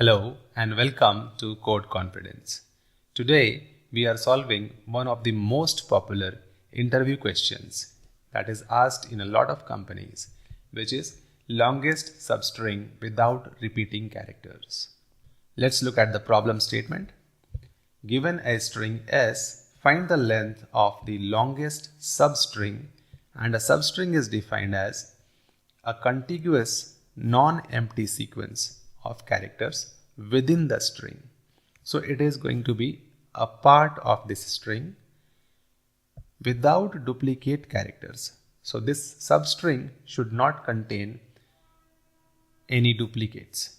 Hello and welcome to Code Confidence. Today we are solving one of the most popular interview questions that is asked in a lot of companies, which is longest substring without repeating characters. Let's look at the problem statement. Given a string S, find the length of the longest substring, and a substring is defined as a contiguous non-empty sequence of characters within the string. So it is going to be a part of this string without duplicate characters. So this substring should not contain any duplicates.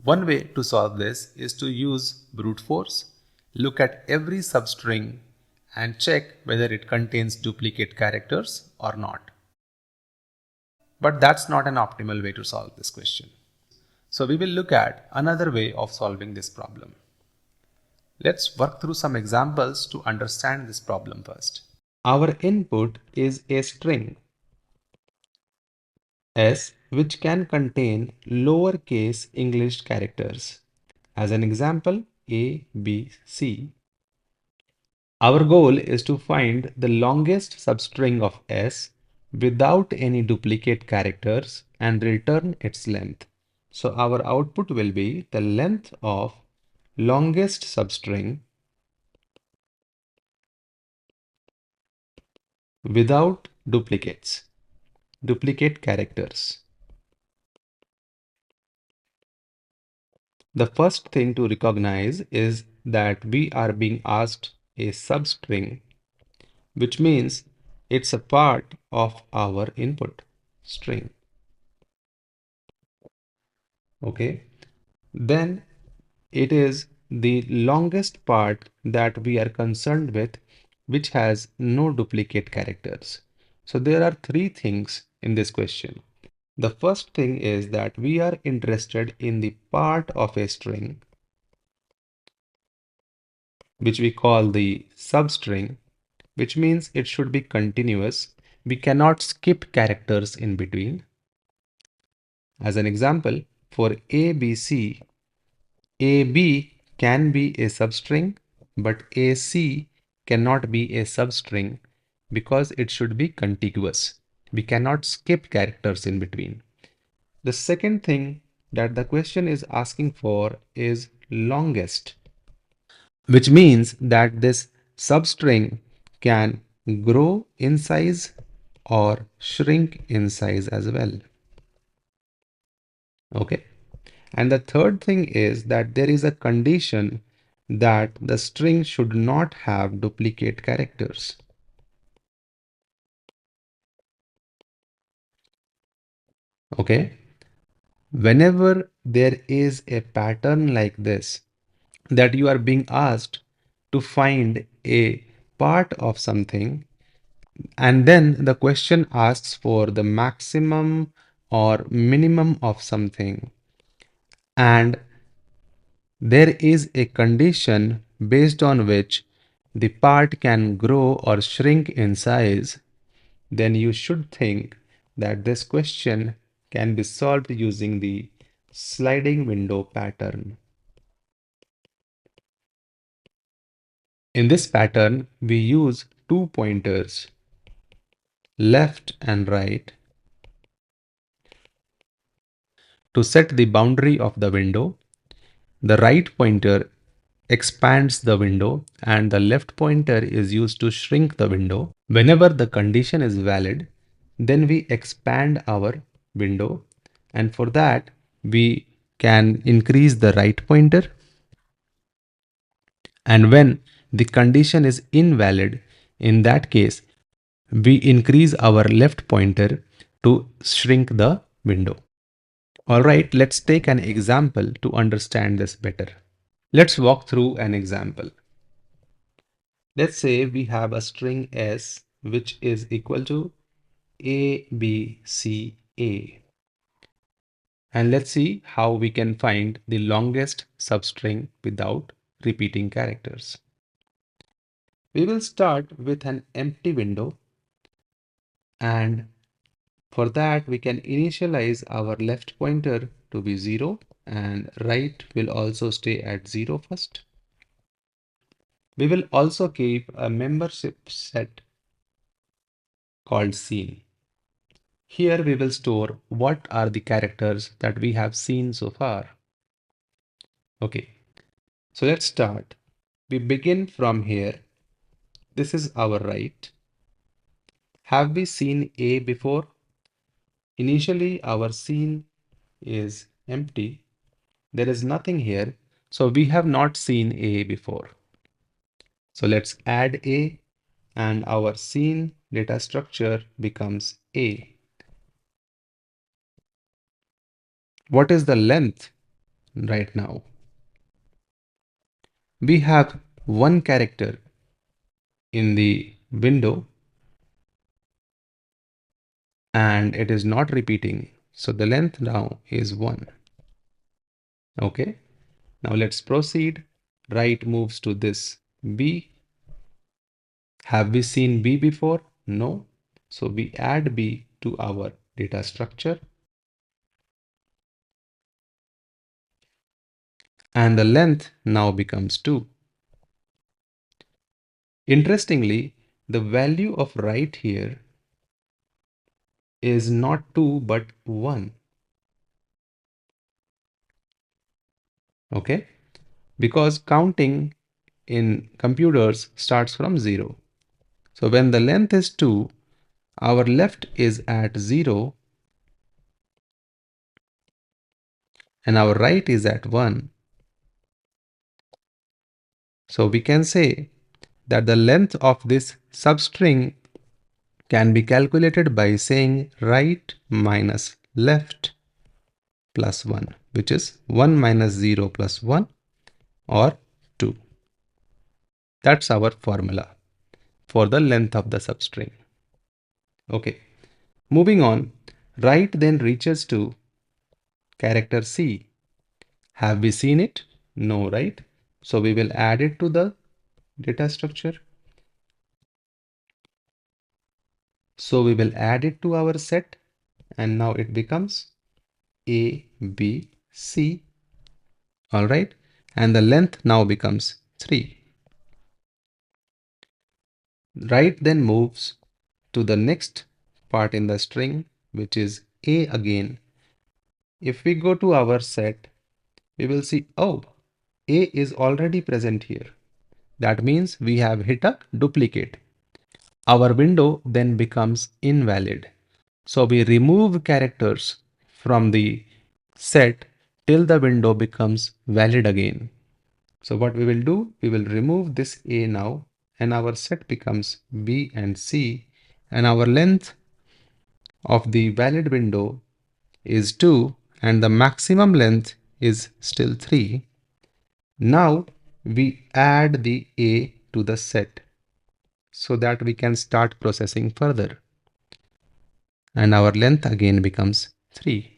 One way to solve this is to use brute force. Look at every substring and check whether it contains duplicate characters or not. But that's not an optimal way to solve this question. So we will look at another way of solving this problem. Let's work through some examples to understand this problem first. Our input is a string S which can contain lowercase English characters. As an example, A, B, C. Our goal is to find the longest substring of S without any duplicate characters and return its length. So our output will be the length of longest substring without duplicate characters. The first thing to recognize is that we are being asked a substring, which means it's a part of our input string. Okay, then it is the longest part that we are concerned with, which has no duplicate characters. So there are three things in this question. The first thing is that we are interested in the part of a string, which we call the substring, which means it should be continuous. We cannot skip characters in between. As an example, for ABC, AB can be a substring, but AC cannot be a substring because it should be contiguous. We cannot skip characters in between. The second thing that the question is asking for is longest, which means that this substring can grow in size or shrink in size as well. Okay. And the third thing is that there is a condition that the string should not have duplicate characters. Okay. Whenever there is a pattern like this, that you are being asked to find a part of something, and then the question asks for the maximum or minimum of something, and there is a condition based on which the part can grow or shrink in size, then you should think that this question can be solved using the sliding window pattern. In this pattern, we use two pointers, left and right, to set the boundary of the window. The right pointer expands the window and the left pointer is used to shrink the window. Whenever the condition is valid, then we expand our window, and for that we can increase the right pointer, and when the condition is invalid, in that case we increase our left pointer to shrink the window. Alright, let's take an example to understand this better. Let's walk through an example. Let's say we have a string S which is equal to A, B, C, A. And let's see how we can find the longest substring without repeating characters. We will start with an empty window and For that, we can initialize our left pointer to be 0 and right will also stay at 0 first. We will also keep a membership set called scene. Here we will store what are the characters that we have seen so far. Okay, so let's start. We begin from here. This is our right. Have we seen A before? Initially, our scene is empty. There is nothing here, so we have not seen A before. So let's add A and our scene data structure becomes A. What is the length right now? We have one character in the window and it is not repeating. So the length now is 1. Okay. Now let's proceed. Right moves to this B. Have we seen B before? No. So we add B to our data structure. And the length now becomes 2. Interestingly, the value of right here is not 2 but 1. Okay, because counting in computers starts from 0. So when the length is 2, our left is at 0 and our right is at 1. So we can say that the length of this substring can be calculated by saying right minus left plus 1, which is 1 minus 0 plus 1 or 2. That's our formula for the length of the substring. Okay, moving on, right then reaches to character C. Have we seen it? No, right? So we will add it to the data structure. So we will add it to our set and now it becomes A, B, C. All right. And the length now becomes 3. Right then moves to the next part in the string, which is A again. If we go to our set, we will see, oh, A is already present here. That means we have hit a duplicate. Our window then becomes invalid. So we remove characters from the set till the window becomes valid again. So what we will do, we will remove this A now and our set becomes B and C and our length of the valid window is 2 and the maximum length is still 3. Now we add the A to the set so that we can start processing further. And our length again becomes 3.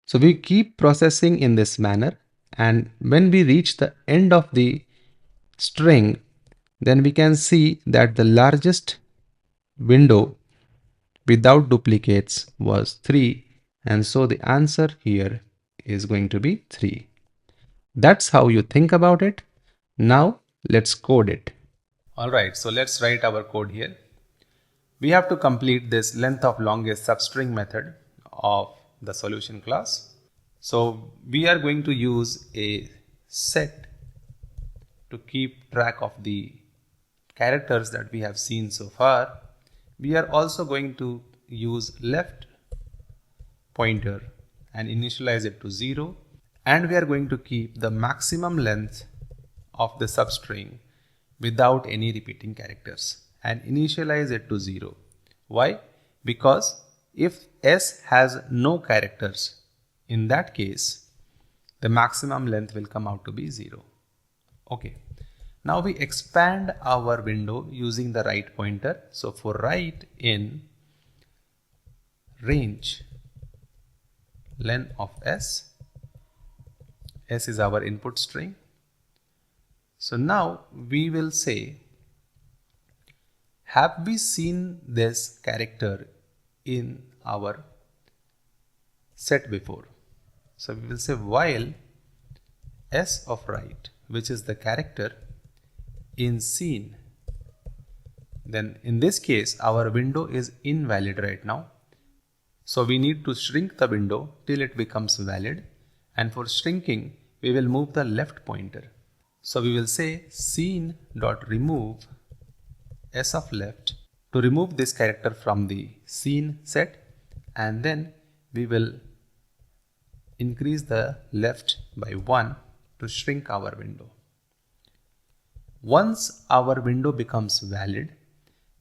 So we keep processing in this manner, and when we reach the end of the string, then we can see that the largest window without duplicates was 3, and so the answer here is going to be 3. That's how you think about it. Now let's code it. All right, so let's write our code here. We have to complete this length of longest substring method of the solution class. So we are going to use a set to keep track of the characters that we have seen so far. We are also going to use left pointer and initialize it to 0. And we are going to keep the maximum length of the substring without any repeating characters and initialize it to 0. Why? Because if S has no characters, in that case, the maximum length will come out to be 0. Okay. Now we expand our window using the right pointer. So for right in range len of S, S is our input string. So now we will say Have we seen this character in our set before? So we will say while s of right, which is the character in scene, then in this case our window is invalid right now. So we need to shrink the window till it becomes valid, and for shrinking we will move the left pointer. So we will say scene.remove s of left to remove this character from the scene set, and then we will increase the left by 1 to shrink our window. Once our window becomes valid,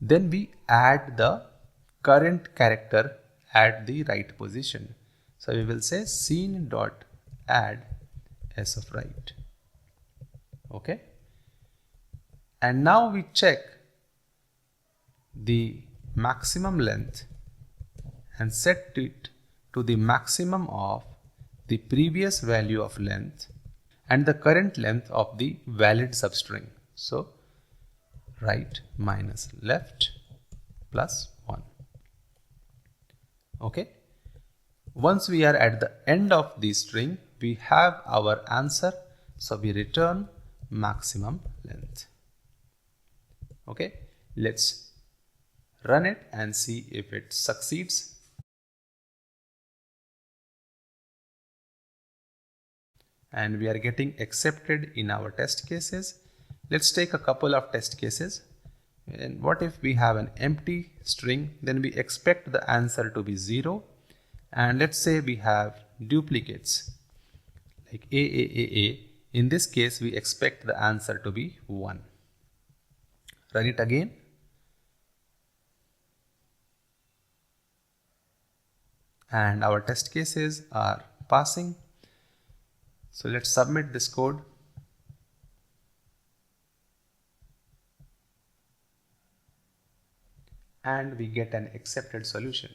then we add the current character at the right position. So we will say scene.add s of right. Okay. And now we check the maximum length and set it to the maximum of the previous value of length and the current length of the valid substring. So right minus left plus 1. Okay. Once we are at the end of the string, we have our answer. So we return maximum length. Okay. Let's run it and see if it succeeds. And we are getting accepted in our test cases. Let's take a couple of test cases. And what if we have an empty string? Then we expect the answer to be 0. And let's say we have duplicates like A. In this case, we expect the answer to be 1. Run it again. And our test cases are passing. So let's submit this code. And we get an accepted solution.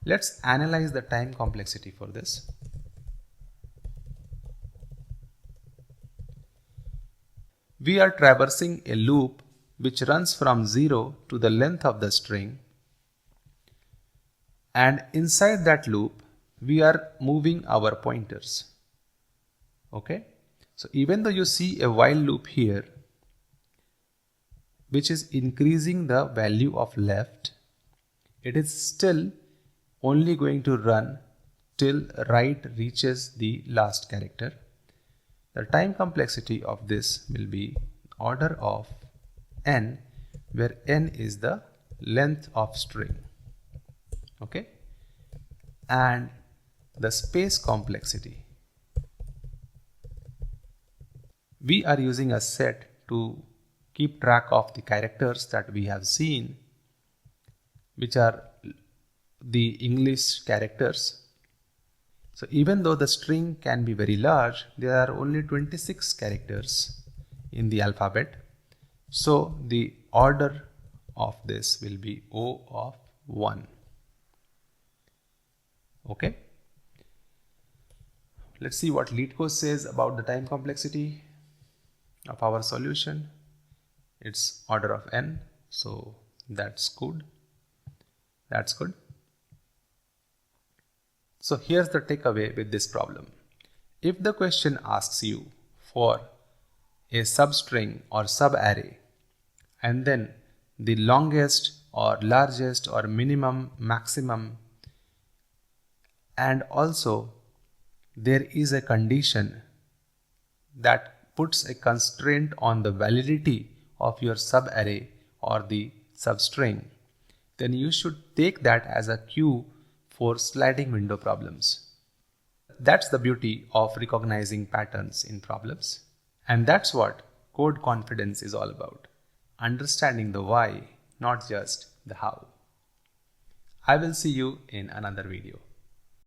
Let's analyze the time complexity for this. We are traversing a loop which runs from 0 to the length of the string, and inside that loop we are moving our pointers. Okay, so even though you see a while loop here which is increasing the value of left, it is still only going to run till right reaches the last character. The time complexity of this will be order of n, where n is the length of string. Okay, and the space complexity. We are using a set to keep track of the characters that we have seen, which are the English characters. So even though the string can be very large, there are only 26 characters in the alphabet. So the order of this will be O of 1. Okay. Let's see what LeetCode says about the time complexity of our solution. It's order of n, so that's good. That's good. So here's the takeaway with this problem. If the question asks you for a substring or subarray, and then the longest or largest or minimum, maximum, and also there is a condition that puts a constraint on the validity of your subarray or the substring, then you should take that as a cue for sliding window problems. That's the beauty of recognizing patterns in problems. And that's what code confidence is all about. Understanding the why, not just the how. I will see you in another video.